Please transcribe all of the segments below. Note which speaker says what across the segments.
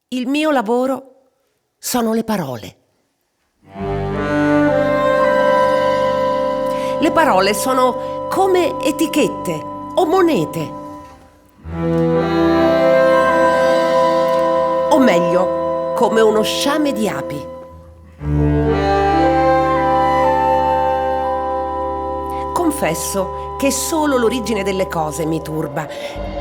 Speaker 1: Il mio lavoro sono le parole. Le parole sono come etichette o monete. O meglio, come uno sciame di api. Confesso che solo l'origine delle cose mi turba,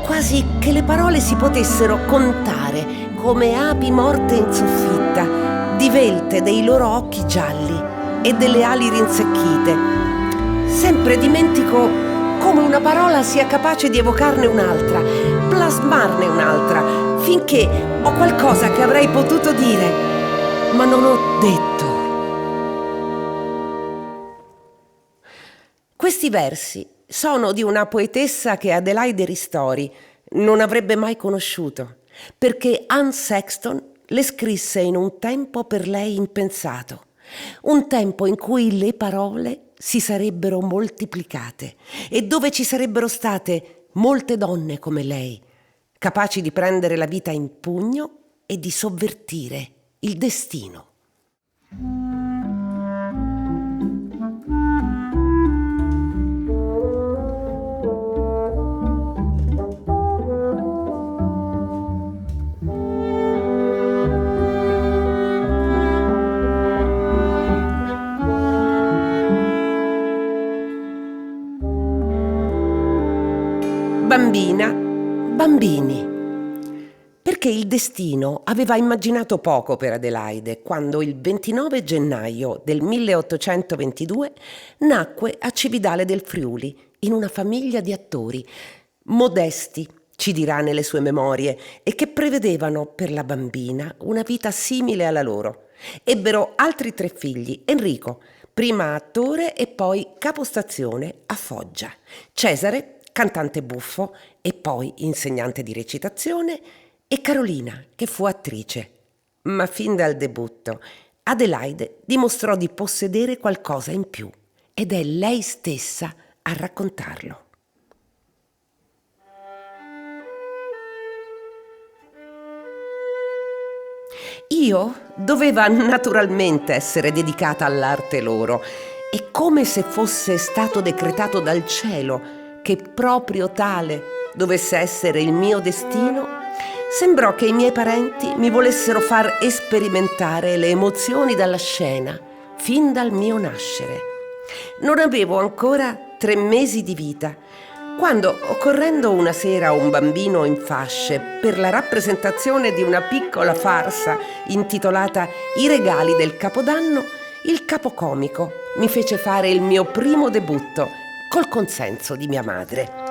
Speaker 1: quasi che le parole si potessero contare come api morte in soffitta, divelte dei loro occhi gialli e delle ali rinsecchite. Sempre dimentico come una parola sia capace di evocarne un'altra, plasmarne un'altra, finché ho qualcosa che avrei potuto dire, ma non ho detto. Questi versi sono di una poetessa che Adelaide Ristori non avrebbe mai conosciuto, perché Anne Sexton le scrisse in un tempo per lei impensato, un tempo in cui le parole si sarebbero moltiplicate e dove ci sarebbero state molte donne come lei, capaci di prendere la vita in pugno e di sovvertire il destino. Bambina, bambini. Perché il destino aveva immaginato poco per Adelaide quando il 29 gennaio del 1822 nacque a Cividale del Friuli in una famiglia di attori modesti, ci dirà nelle sue memorie, e che prevedevano per la bambina una vita simile alla loro. Ebbero altri 3 figli: Enrico, prima attore e poi capostazione a Foggia; Cesare, cantante buffo e poi insegnante di recitazione, e Carolina, che fu attrice. Ma fin dal debutto Adelaide dimostrò di possedere qualcosa in più, ed è lei stessa a raccontarlo. Io doveva naturalmente essere dedicata all'arte loro, e come se fosse stato decretato dal cielo che proprio tale dovesse essere il mio destino, sembrò che i miei parenti mi volessero far sperimentare le emozioni dalla scena fin dal mio nascere. Non avevo ancora 3 mesi di vita quando, occorrendo una sera un bambino in fasce per la rappresentazione di una piccola farsa intitolata I regali del Capodanno, il capocomico mi fece fare il mio primo debutto col consenso di mia madre.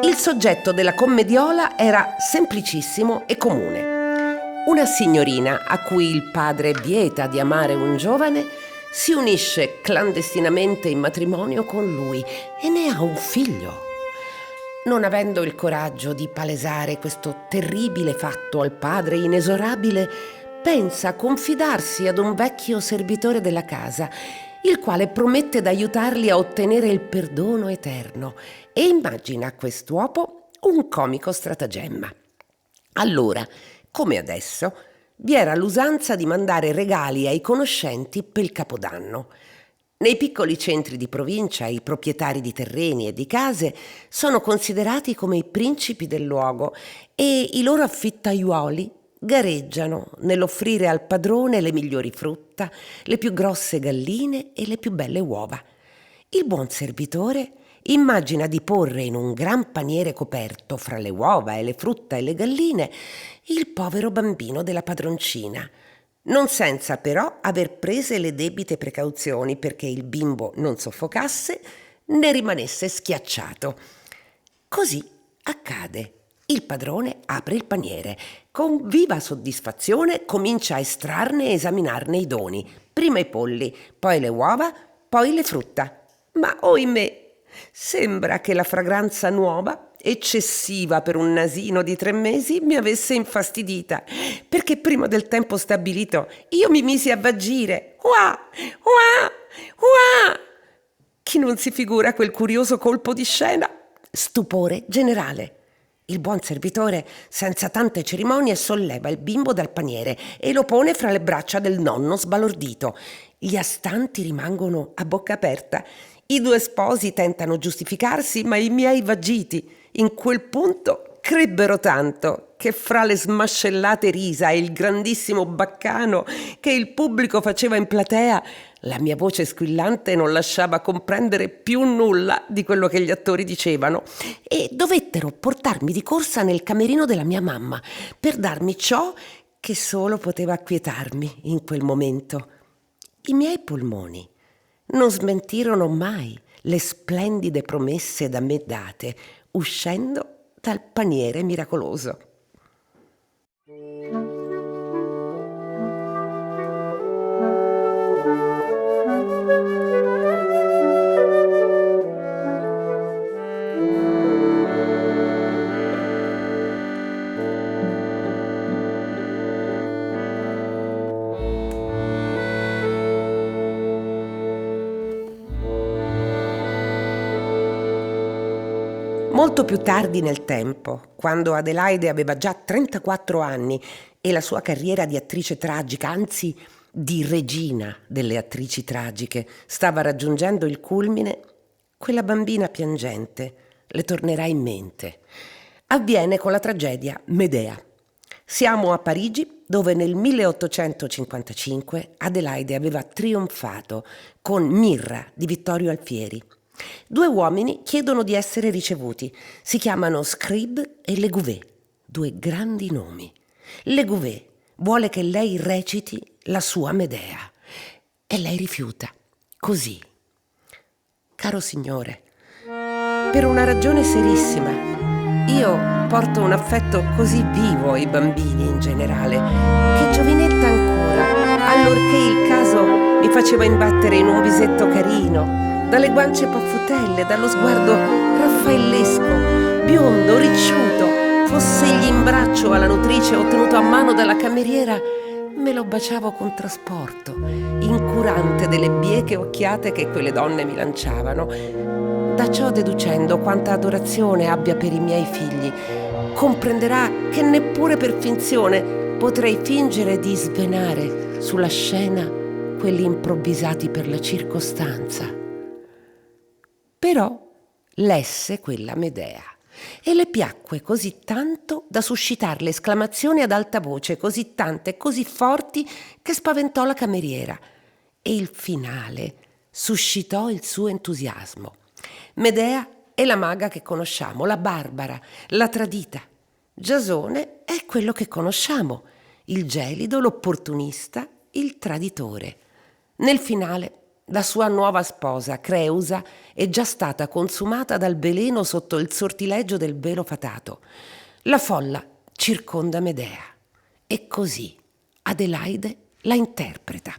Speaker 1: Il soggetto della commediola era semplicissimo e comune. Una signorina a cui il padre vieta di amare un giovane si unisce clandestinamente in matrimonio con lui e ne ha un figlio. Non avendo il coraggio di palesare questo terribile fatto al padre inesorabile, pensa a confidarsi ad un vecchio servitore della casa, il quale promette d'aiutarli a ottenere il perdono eterno, e immagina a quest'uopo un comico stratagemma. Allora, come adesso, vi era l'usanza di mandare regali ai conoscenti per il Capodanno. Nei piccoli centri di provincia i proprietari di terreni e di case sono considerati come i principi del luogo e i loro affittaiuoli gareggiano nell'offrire al padrone le migliori frutta, le più grosse galline e le più belle uova. Il buon servitore immagina di porre in un gran paniere coperto fra le uova e le frutta e le galline il povero bambino della padroncina, non senza però aver prese le debite precauzioni perché il bimbo non soffocasse né rimanesse schiacciato. Così accade. Il padrone apre il paniere. Con viva soddisfazione comincia a estrarne e esaminarne i doni. Prima i polli, poi le uova, poi le frutta. Ma ohimè, sembra che la fragranza nuova, eccessiva per un nasino di 3 mesi, mi avesse infastidita, perché prima del tempo stabilito io mi misi a vagire. Uà, uà, uà! Chi non si figura quel curioso colpo di scena? Stupore generale. Il buon servitore, senza tante cerimonie, solleva il bimbo dal paniere e lo pone fra le braccia del nonno sbalordito. Gli astanti rimangono a bocca aperta. I due sposi tentano giustificarsi, ma i miei vagiti in quel punto crebbero tanto che fra le smascellate risa e il grandissimo baccano che il pubblico faceva in platea, la mia voce squillante non lasciava comprendere più nulla di quello che gli attori dicevano e dovettero portarmi di corsa nel camerino della mia mamma per darmi ciò che solo poteva acquietarmi in quel momento. I miei polmoni non smentirono mai le splendide promesse da me date, uscendo dal paniere miracoloso. Molto più tardi nel tempo, quando Adelaide aveva già 34 anni e la sua carriera di attrice tragica, anzi di regina delle attrici tragiche, stava raggiungendo il culmine, quella bambina piangente le tornerà in mente. Avviene con la tragedia Medea. Siamo a Parigi, dove nel 1855 Adelaide aveva trionfato con Mirra di Vittorio Alfieri. Due uomini chiedono di essere ricevuti. Si chiamano Scribe e Legouvé, due grandi nomi. Legouvé vuole che lei reciti la sua Medea e lei rifiuta, così. Caro signore, per una ragione serissima, io porto un affetto così vivo ai bambini in generale, che giovinetta ancora, allorché il caso mi faceva imbattere in un visetto carino, dalle guance paffutelle, dallo sguardo raffaellesco, biondo, ricciuto, foss'egli in braccio alla nutrice o tenuto a mano dalla cameriera, me lo baciavo con trasporto, incurante delle bieche occhiate che quelle donne mi lanciavano. Da ciò deducendo quanta adorazione abbia per i miei figli, comprenderà che neppure per finzione potrei fingere di svenare sulla scena quelli improvvisati per la circostanza. Però lesse quella Medea e le piacque così tanto da suscitarle esclamazioni ad alta voce, così tante e così forti che spaventò la cameriera. E il finale suscitò il suo entusiasmo. Medea è la maga che conosciamo, la barbara, la tradita. Giasone è quello che conosciamo, il gelido, l'opportunista, il traditore. Nel finale la sua nuova sposa, Creusa, è già stata consumata dal veleno sotto il sortileggio del velo fatato. La folla circonda Medea e così Adelaide la interpreta.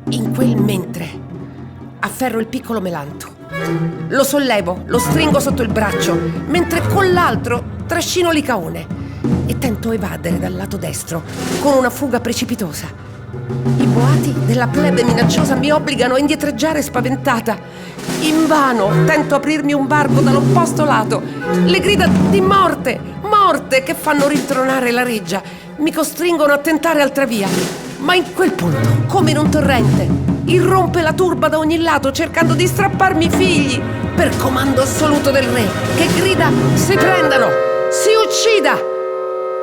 Speaker 1: In quel mentre afferro il piccolo Melanto, lo sollevo, lo stringo sotto il braccio, mentre con l'altro trascino Licaone e tento evadere dal lato destro con una fuga precipitosa. I boati della plebe minacciosa mi obbligano a indietreggiare spaventata. Invano tento aprirmi un varco dall'opposto lato. Le grida di morte, morte, che fanno rintronare la reggia, mi costringono a tentare altra via. Ma in quel punto, come in un torrente, irrompe la turba da ogni lato cercando di strapparmi i figli, per comando assoluto del re, che grida: si prendano, si uccida!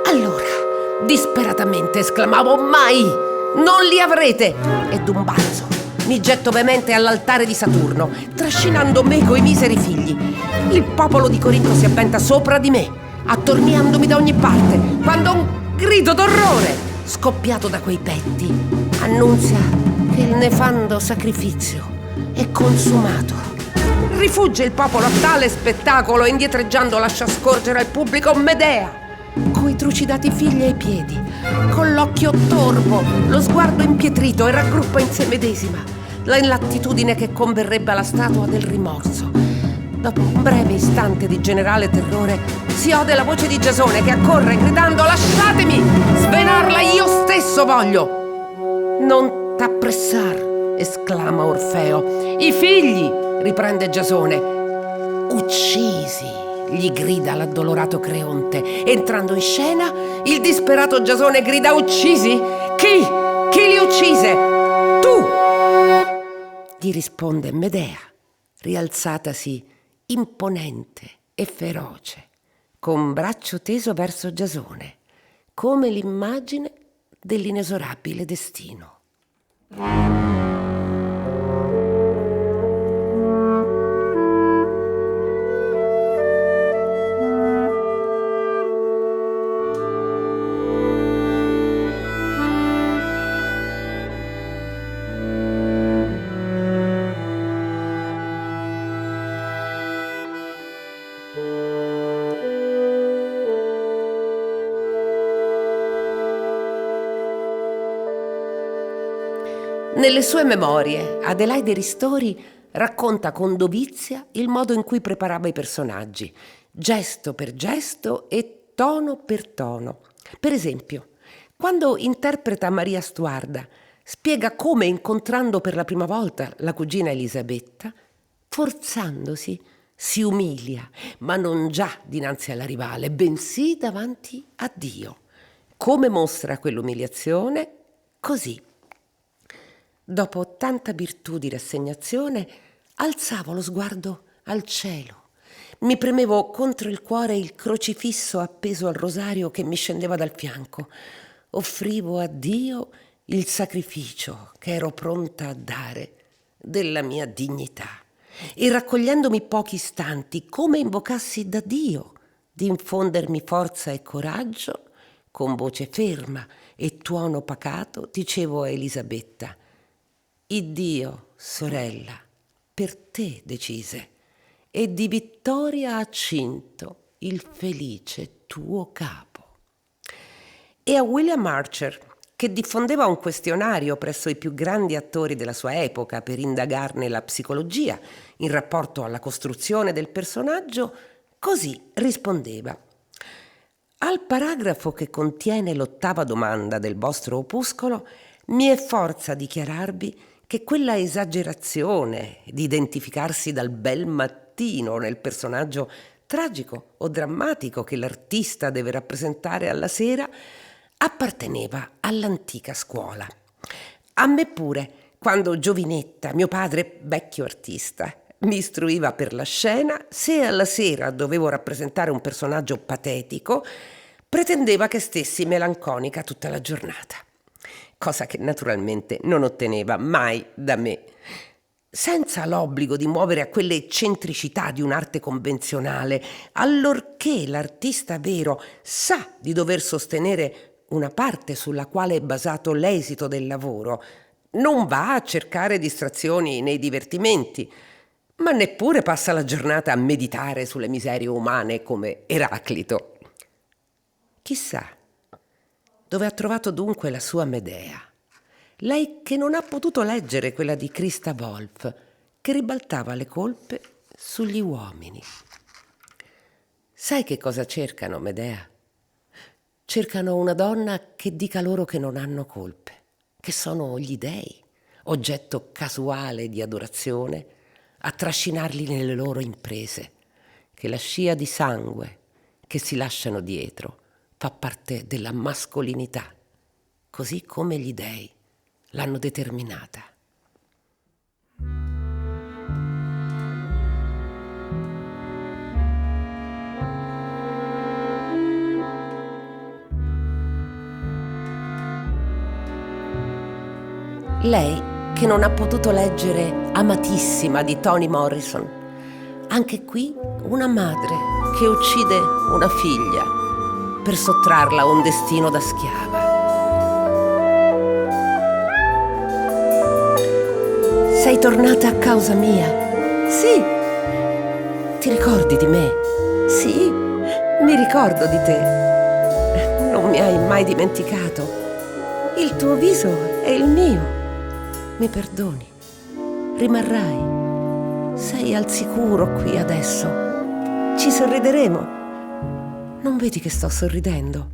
Speaker 1: Allora, disperatamente esclamavo: mai! Non li avrete! E d'un balzo mi getto veemente all'altare di Saturno, trascinando me coi miseri figli. Il popolo di Corinto si avventa sopra di me, attorniandomi da ogni parte, quando un grido d'orrore, scoppiato da quei petti, annunzia che il nefando sacrificio è consumato. Rifugge il popolo a tale spettacolo e indietreggiando lascia scorgere al pubblico Medea, coi trucidati figli ai piedi, con l'occhio torvo, lo sguardo impietrito, e raggruppa in sé medesima l'attitudine che converrebbe alla statua del rimorso. Dopo un breve istante di generale terrore, si ode la voce di Giasone che accorre gridando: lasciatemi, svenarla io stesso voglio. Non t'appressar, esclama Orfeo. I figli, riprende Giasone. Uccisi, gli grida l'addolorato Creonte. Entrando in scena, il disperato Giasone grida: uccisi? Chi? Chi li uccise? Tu! Gli risponde Medea, rialzatasi imponente e feroce, con braccio teso verso Giasone, come l'immagine dell'inesorabile destino. Nelle sue memorie, Adelaide Ristori racconta con dovizia il modo in cui preparava i personaggi, gesto per gesto e tono per tono. Per esempio, quando interpreta Maria Stuarda, spiega come, incontrando per la prima volta la cugina Elisabetta, forzandosi, si umilia, ma non già dinanzi alla rivale, bensì davanti a Dio. Come mostra quell'umiliazione? Così. Dopo tanta virtù di rassegnazione, alzavo lo sguardo al cielo. Mi premevo contro il cuore il crocifisso appeso al rosario che mi scendeva dal fianco. Offrivo a Dio il sacrificio che ero pronta a dare della mia dignità. E raccogliendomi pochi istanti, come invocassi da Dio di infondermi forza e coraggio, con voce ferma e tuono pacato dicevo a Elisabetta: Iddio, sorella, per te decise, e di vittoria ha cinto il felice tuo capo. E a William Archer, che diffondeva un questionario presso i più grandi attori della sua epoca per indagarne la psicologia in rapporto alla costruzione del personaggio, così rispondeva: al paragrafo che contiene l'8ª domanda del vostro opuscolo mi è forza dichiararvi che quella esagerazione di identificarsi dal bel mattino nel personaggio tragico o drammatico che l'artista deve rappresentare alla sera apparteneva all'antica scuola. A me pure, quando giovinetta, mio padre, vecchio artista, mi istruiva per la scena, se alla sera dovevo rappresentare un personaggio patetico, pretendeva che stessi melanconica tutta la giornata. Cosa che naturalmente non otteneva mai da me. Senza l'obbligo di muovere a quelle eccentricità di un'arte convenzionale, allorché l'artista vero sa di dover sostenere una parte sulla quale è basato l'esito del lavoro, non va a cercare distrazioni nei divertimenti, ma neppure passa la giornata a meditare sulle miserie umane come Eraclito. Chissà dove ha trovato dunque la sua Medea, lei che non ha potuto leggere quella di Christa Wolf, che ribaltava le colpe sugli uomini. Sai che cosa cercano, Medea? Cercano una donna che dica loro che non hanno colpe, che sono gli dei, oggetto casuale di adorazione, a trascinarli nelle loro imprese, che la scia di sangue che si lasciano dietro fa parte della mascolinità, così come gli dei l'hanno determinata. Lei che non ha potuto leggere Amatissima di Toni Morrison, anche qui una madre che uccide una figlia per sottrarla a un destino da schiava. Sei tornata a causa mia? Sì. Ti ricordi di me? Sì, mi ricordo di te. Non mi hai mai dimenticato. Il tuo viso è il mio. Mi perdoni? Rimarrai? Sei al sicuro qui adesso? Ci sorrideremo? Non vedi che sto sorridendo?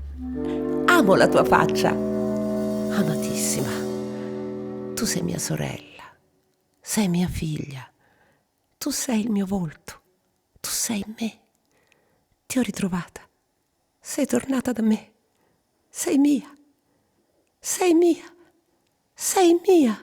Speaker 1: Amo la tua faccia. Amatissima, tu sei mia sorella, sei mia figlia, tu sei il mio volto, tu sei me. Ti ho ritrovata. Sei tornata da me. Sei mia. Sei mia. Sei mia.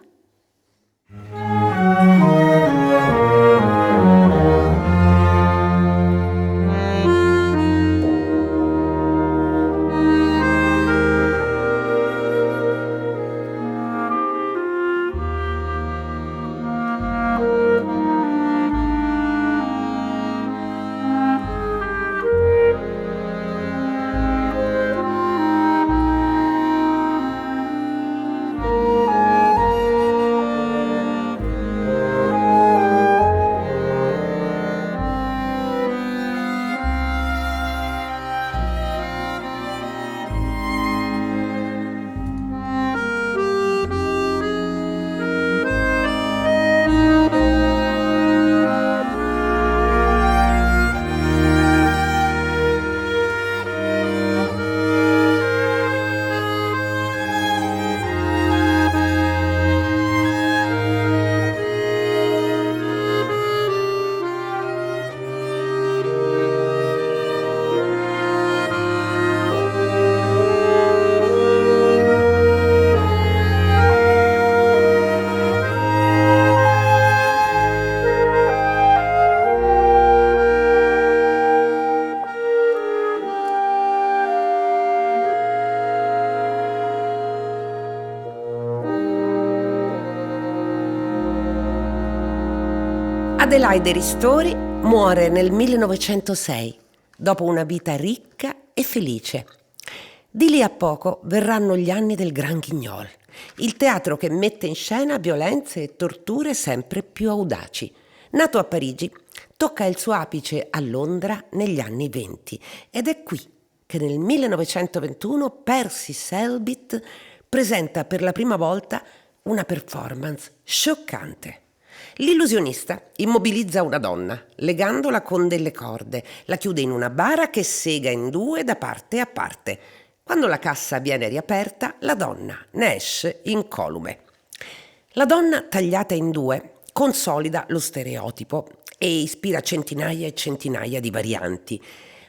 Speaker 1: Adelaide Ristori muore nel 1906, dopo una vita ricca e felice. Di lì a poco verranno gli anni del Grand Guignol, il teatro che mette in scena violenze e torture sempre più audaci. Nato a Parigi, tocca il suo apice a Londra negli anni '20 ed è qui che nel 1921 Percy Selbit presenta per la prima volta una performance scioccante. L'illusionista immobilizza una donna, legandola con delle corde, la chiude in una bara che sega in due da parte a parte. Quando la cassa viene riaperta, la donna ne esce incolume. La donna tagliata in due consolida lo stereotipo e ispira centinaia e centinaia di varianti.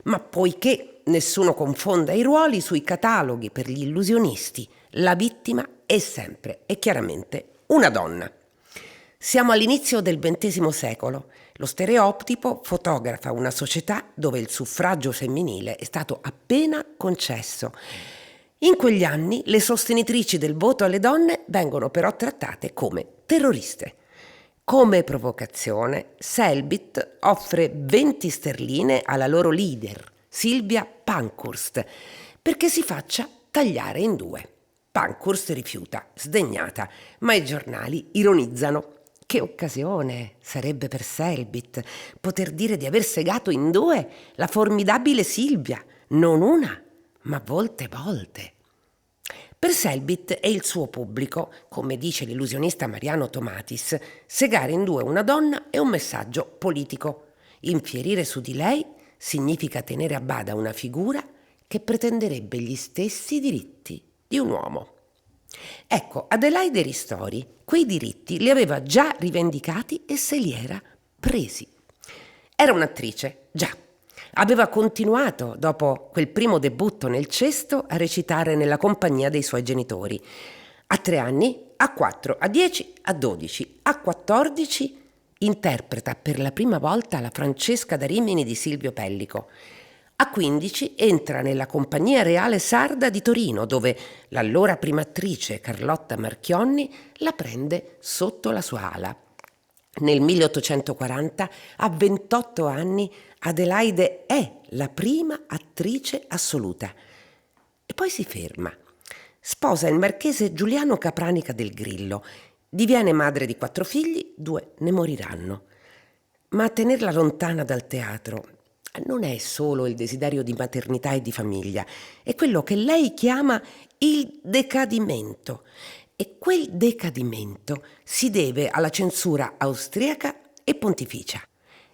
Speaker 1: Ma poiché nessuno confonda i ruoli sui cataloghi per gli illusionisti, la vittima è sempre e chiaramente una donna. Siamo all'inizio del XX secolo. Lo stereotipo fotografa una società dove il suffragio femminile è stato appena concesso. In quegli anni le sostenitrici del voto alle donne vengono però trattate come terroriste. Come provocazione, Selbit offre 20 sterline alla loro leader, Sylvia Pankhurst, perché si faccia tagliare in due. Pankhurst rifiuta, sdegnata, ma i giornali ironizzano. Che occasione sarebbe per Selbit poter dire di aver segato in due la formidabile Silvia, non una, ma volte. Per Selbit e il suo pubblico, come dice l'illusionista Mariano Tomatis, segare in due una donna è un messaggio politico. Infierire su di lei significa tenere a bada una figura che pretenderebbe gli stessi diritti di un uomo. Ecco, Adelaide Ristori quei diritti li aveva già rivendicati e se li era presi. Era un'attrice, già. Aveva continuato, dopo quel primo debutto nel cesto, a recitare nella compagnia dei suoi genitori. A 3 anni, a 4, a 10, a 12, a 14 interpreta per la prima volta la Francesca da Rimini di Silvio Pellico. A 15 entra nella Compagnia Reale Sarda di Torino, dove l'allora prima attrice Carlotta Marchionni la prende sotto la sua ala. Nel 1840, a 28 anni, Adelaide è la prima attrice assoluta. E poi si ferma. Sposa il marchese Giuliano Capranica del Grillo. Diviene madre di 4 figli, 2 ne moriranno. Ma a tenerla lontana dal teatro non è solo il desiderio di maternità e di famiglia, è quello che lei chiama il decadimento. E quel decadimento si deve alla censura austriaca e pontificia.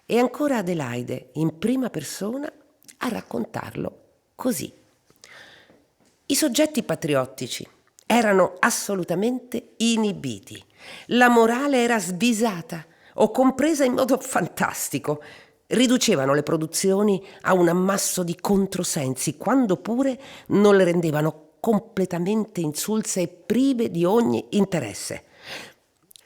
Speaker 1: E ancora Adelaide, in prima persona, a raccontarlo così. I soggetti patriottici erano assolutamente inibiti. La morale era sbisata o compresa in modo fantastico. riducevano le produzioni a un ammasso di controsensi, quando pure non le rendevano completamente insulse e prive di ogni interesse.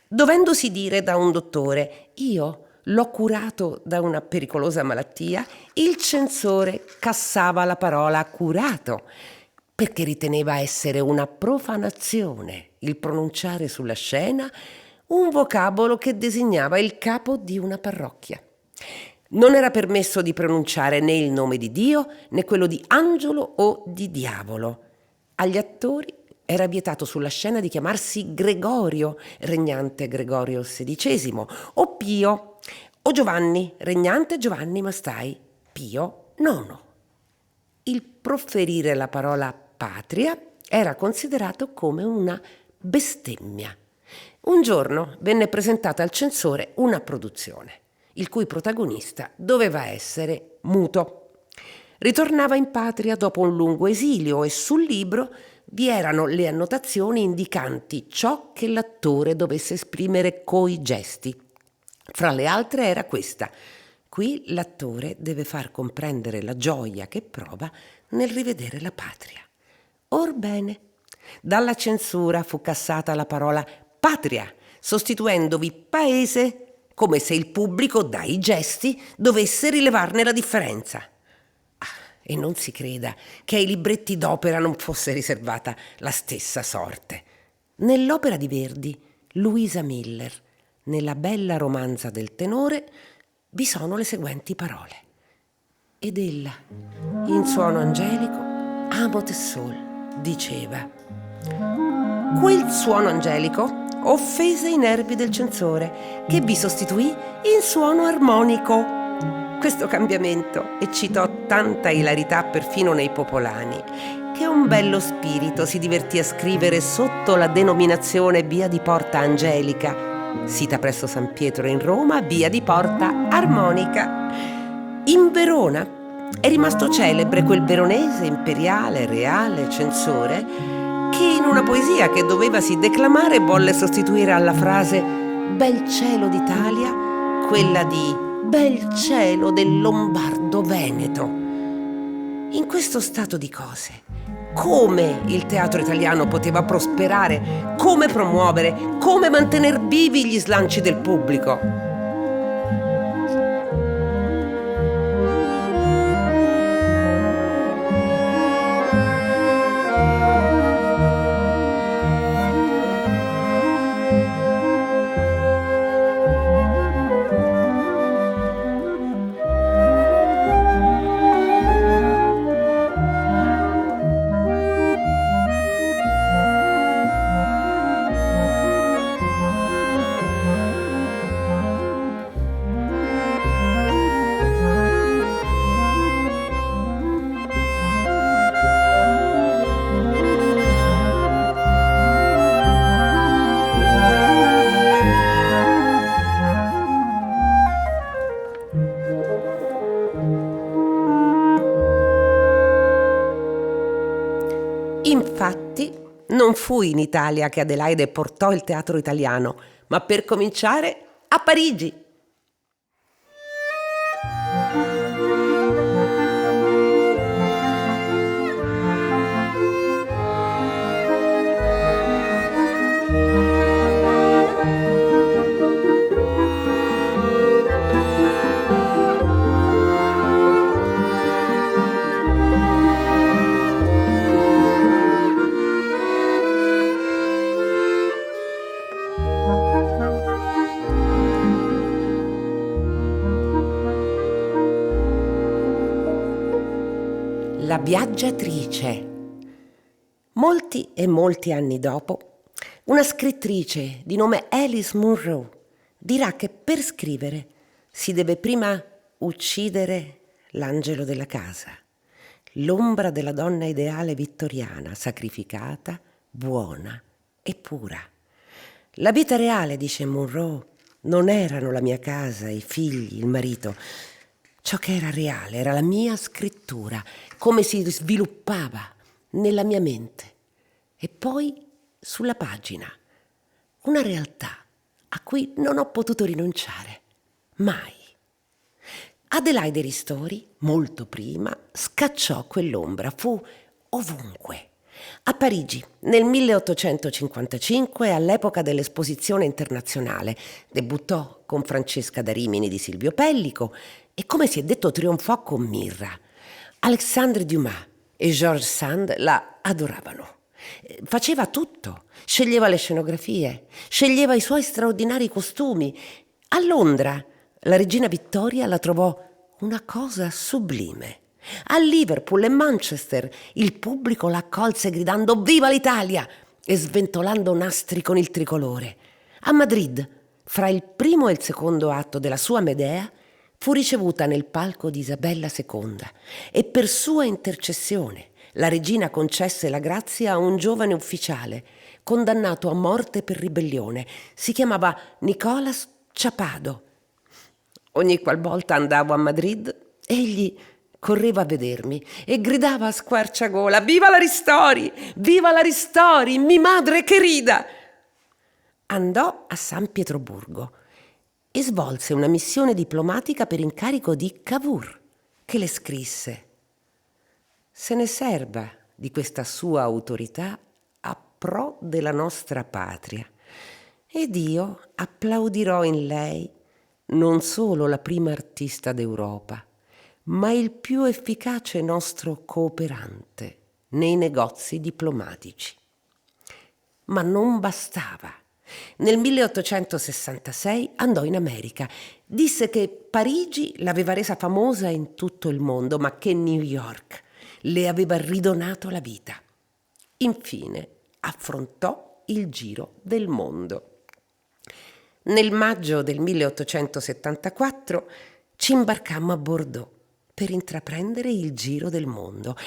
Speaker 1: Dovendosi dire da un dottore: io l'ho curato da una pericolosa malattia, il censore cassava la parola curato, perché riteneva essere una profanazione il pronunciare sulla scena un vocabolo che designava il capo di una parrocchia. Non era permesso di pronunciare né il nome di Dio né quello di angelo o di diavolo. Agli attori era vietato sulla scena di chiamarsi Gregorio, regnante Gregorio XVI, o Pio, o Giovanni, regnante Giovanni Mastai, Pio IX. Il proferire la parola patria era considerato come una bestemmia. Un giorno venne presentata al censore una produzione, il cui protagonista doveva essere muto. Ritornava in patria dopo un lungo esilio e sul libro vi erano le annotazioni indicanti ciò che l'attore dovesse esprimere coi gesti. Fra le altre era questa: qui l'attore deve far comprendere la gioia che prova nel rivedere la patria. Orbene, dalla censura fu cassata la parola patria, sostituendovi paese, come se il pubblico dai gesti dovesse rilevarne la differenza. E non si creda che ai libretti d'opera non fosse riservata la stessa sorte. Nell'opera di Verdi, Luisa Miller, nella bella romanza del tenore, vi sono le seguenti parole: ed ella, in suono angelico, amo te sol, diceva. Quel suono angelico offese i nervi del censore, che vi sostituì in suono armonico. Questo cambiamento eccitò tanta ilarità perfino nei popolani, che un bello spirito si divertì a scrivere sotto la denominazione Via di Porta Angelica, sita presso San Pietro in Roma, Via di Porta Armonica. In Verona è rimasto celebre quel veronese imperiale, reale, censore, che in una poesia che dovevasi declamare volle sostituire alla frase «Bel cielo d'Italia» quella di «Bel cielo del Lombardo Veneto». In questo stato di cose, come il teatro italiano poteva prosperare, come promuovere, come mantener vivi gli slanci del pubblico? Infatti, non fu in Italia che Adelaide portò il teatro italiano, ma per cominciare a Parigi. La viaggiatrice. Molti e molti anni dopo, una scrittrice di nome Alice Munro dirà che per scrivere si deve prima uccidere l'angelo della casa, l'ombra della donna ideale vittoriana, sacrificata, buona e pura. La vita reale, dice Munro, non erano la mia casa, i figli, il marito. Ciò che era reale era la mia scrittura, come si sviluppava nella mia mente e poi sulla pagina. Una realtà a cui non ho potuto rinunciare, mai. Adelaide Ristori, molto prima, scacciò quell'ombra, fu ovunque. A Parigi, nel 1855, all'epoca dell'Esposizione internazionale, debuttò con Francesca da Rimini di Silvio Pellico e, come si è detto, trionfò con Mirra. Alexandre Dumas e George Sand la adoravano. Faceva tutto, sceglieva le scenografie, sceglieva i suoi straordinari costumi. A Londra la regina Vittoria la trovò una cosa sublime. A Liverpool e Manchester il pubblico la accolse gridando «Viva l'Italia!» e sventolando nastri con il tricolore. A Madrid, fra il primo e il secondo atto della sua Medea, fu ricevuta nel palco di Isabella II e per sua intercessione la regina concesse la grazia a un giovane ufficiale condannato a morte per ribellione. Si chiamava Nicolas Chapado. Ogni qualvolta andavo a Madrid, egli correva a vedermi e gridava a squarciagola: «Viva la Ristori! Viva la Ristori, mi madre querida!» Andò a San Pietroburgo e svolse una missione diplomatica per incarico di Cavour, che le scrisse: «Se ne serva di questa sua autorità a pro della nostra patria, ed io applaudirò in lei non solo la prima artista d'Europa, ma il più efficace nostro cooperante nei negozi diplomatici». Ma non bastava. Nel 1866 andò in America. Disse che Parigi l'aveva resa famosa in tutto il mondo, ma che New York le aveva ridonato la vita. Infine affrontò il giro del mondo. Nel maggio del 1874 ci imbarcammo a Bordeaux per intraprendere il giro del mondo.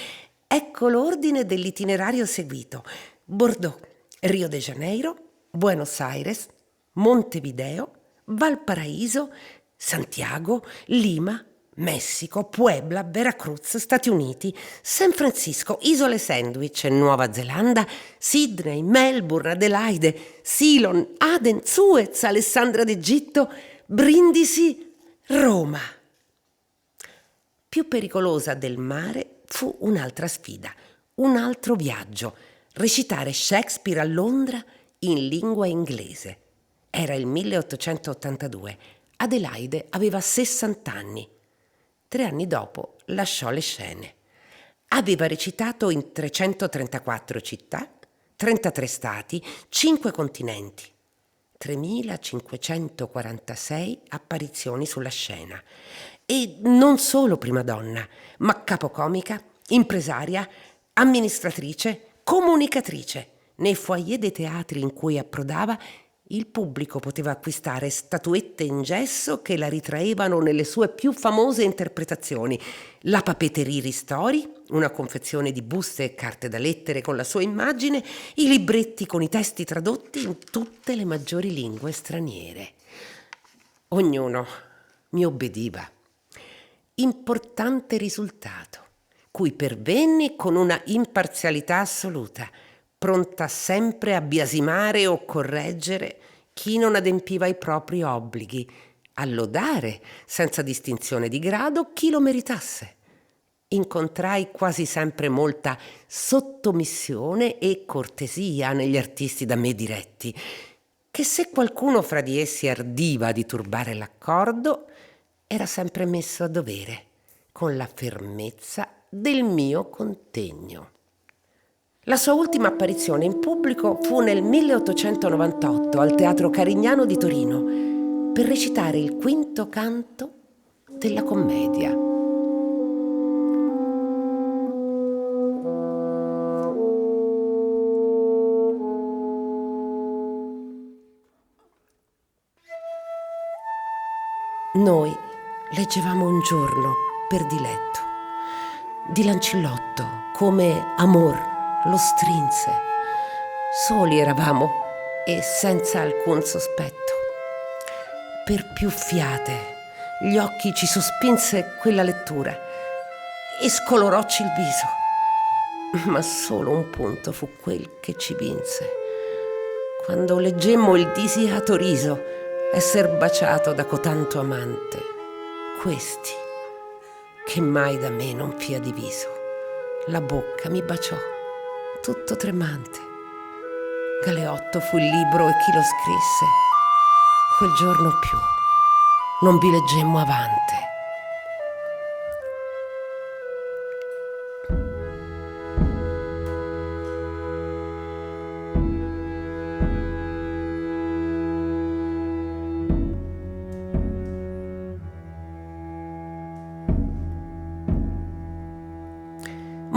Speaker 1: Ecco l'ordine dell'itinerario seguito: Bordeaux, Rio de Janeiro, Buenos Aires, Montevideo, Valparaíso, Santiago, Lima, Messico, Puebla, Veracruz, Stati Uniti, San Francisco, Isole Sandwich, Nuova Zelanda, Sydney, Melbourne, Adelaide, Ceylon, Aden, Suez, Alessandria d'Egitto, Brindisi, Roma. Più pericolosa del mare fu un'altra sfida, un altro viaggio: recitare Shakespeare a Londra in lingua inglese. Era il 1882. Adelaide aveva 60 anni. 3 anni dopo lasciò le scene. Aveva recitato in 334 città, 33 stati, 5 continenti. 3.546 apparizioni sulla scena. E non solo prima donna, ma capocomica, impresaria, amministratrice, comunicatrice. Nei foyer dei teatri in cui approdava, il pubblico poteva acquistare statuette in gesso che la ritraevano nelle sue più famose interpretazioni: la papeterie Ristori, una confezione di buste e carte da lettere con la sua immagine, i libretti con i testi tradotti in tutte le maggiori lingue straniere. Ognuno mi obbediva. Importante risultato, cui pervenni con una imparzialità assoluta, pronta sempre a biasimare o correggere chi non adempiva ai propri obblighi, a lodare senza distinzione di grado chi lo meritasse. Incontrai quasi sempre molta sottomissione e cortesia negli artisti da me diretti, che se qualcuno fra di essi ardiva di turbare l'accordo, era sempre messo a dovere, con la fermezza del mio contegno. La sua ultima apparizione in pubblico fu nel 1898 al Teatro Carignano di Torino per recitare il quinto canto della commedia. Noi leggevamo un giorno per diletto di Lancillotto come Amor lo strinse. Soli eravamo e senza alcun sospetto. Per più fiate gli occhi ci sospinse quella lettura e scolorocci il viso. Ma solo un punto fu quel che ci vinse, quando leggemmo il disiato riso esser baciato da cotanto amante. Questi che mai da me non fia diviso. La bocca mi baciò, tutto tremante. Galeotto fu il libro e chi lo scrisse. Quel giorno più non vi leggemmo avante.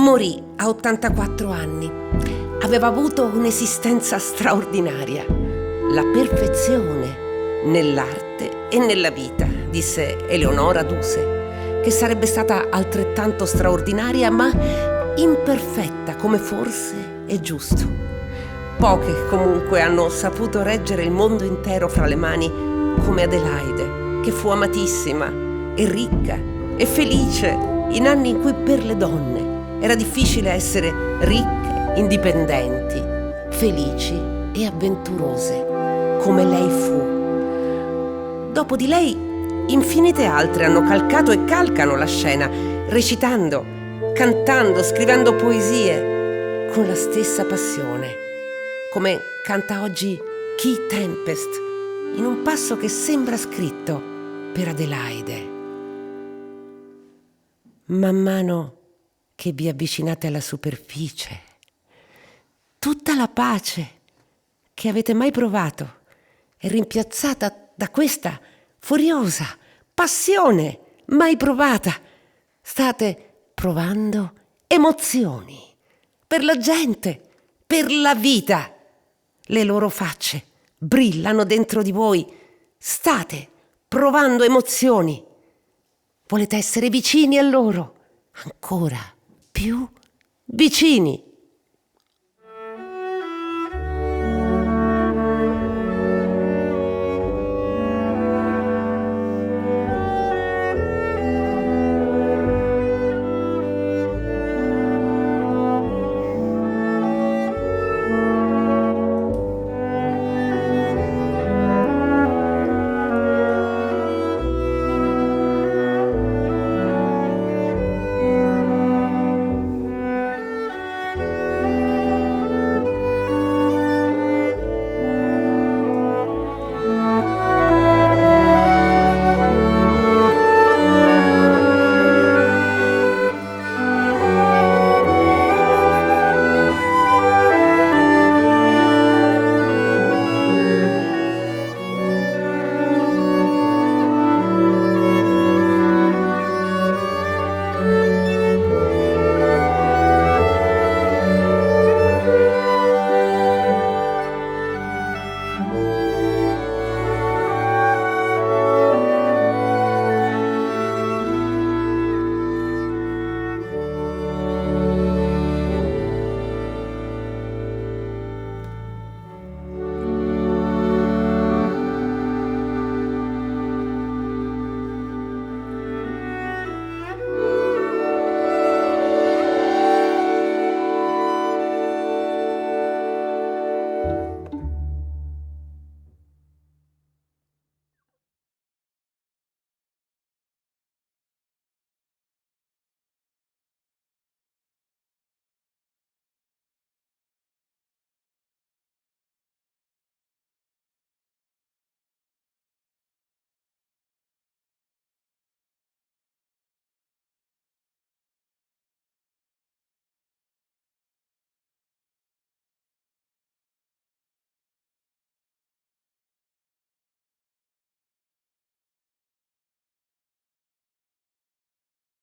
Speaker 1: Morì a 84 anni. Aveva avuto un'esistenza straordinaria. La perfezione nell'arte e nella vita, disse Eleonora Duse, che sarebbe stata altrettanto straordinaria ma imperfetta, come forse è giusto. Poche comunque hanno saputo reggere il mondo intero fra le mani come Adelaide, che fu amatissima e ricca e felice in anni in cui per le donne era difficile essere ricche, indipendenti, felici e avventurose, come lei fu. Dopo di lei, infinite altre hanno calcato e calcano la scena, recitando, cantando, scrivendo poesie, con la stessa passione, come canta oggi Keith Tempest, in un passo che sembra scritto per Adelaide. Man mano che vi avvicinate alla superficie, tutta la pace che avete mai provato è rimpiazzata da questa furiosa passione mai provata. State provando emozioni per la gente, per la vita. Le loro facce brillano dentro di voi. State provando emozioni. Volete essere vicini a loro, ancora più vicini.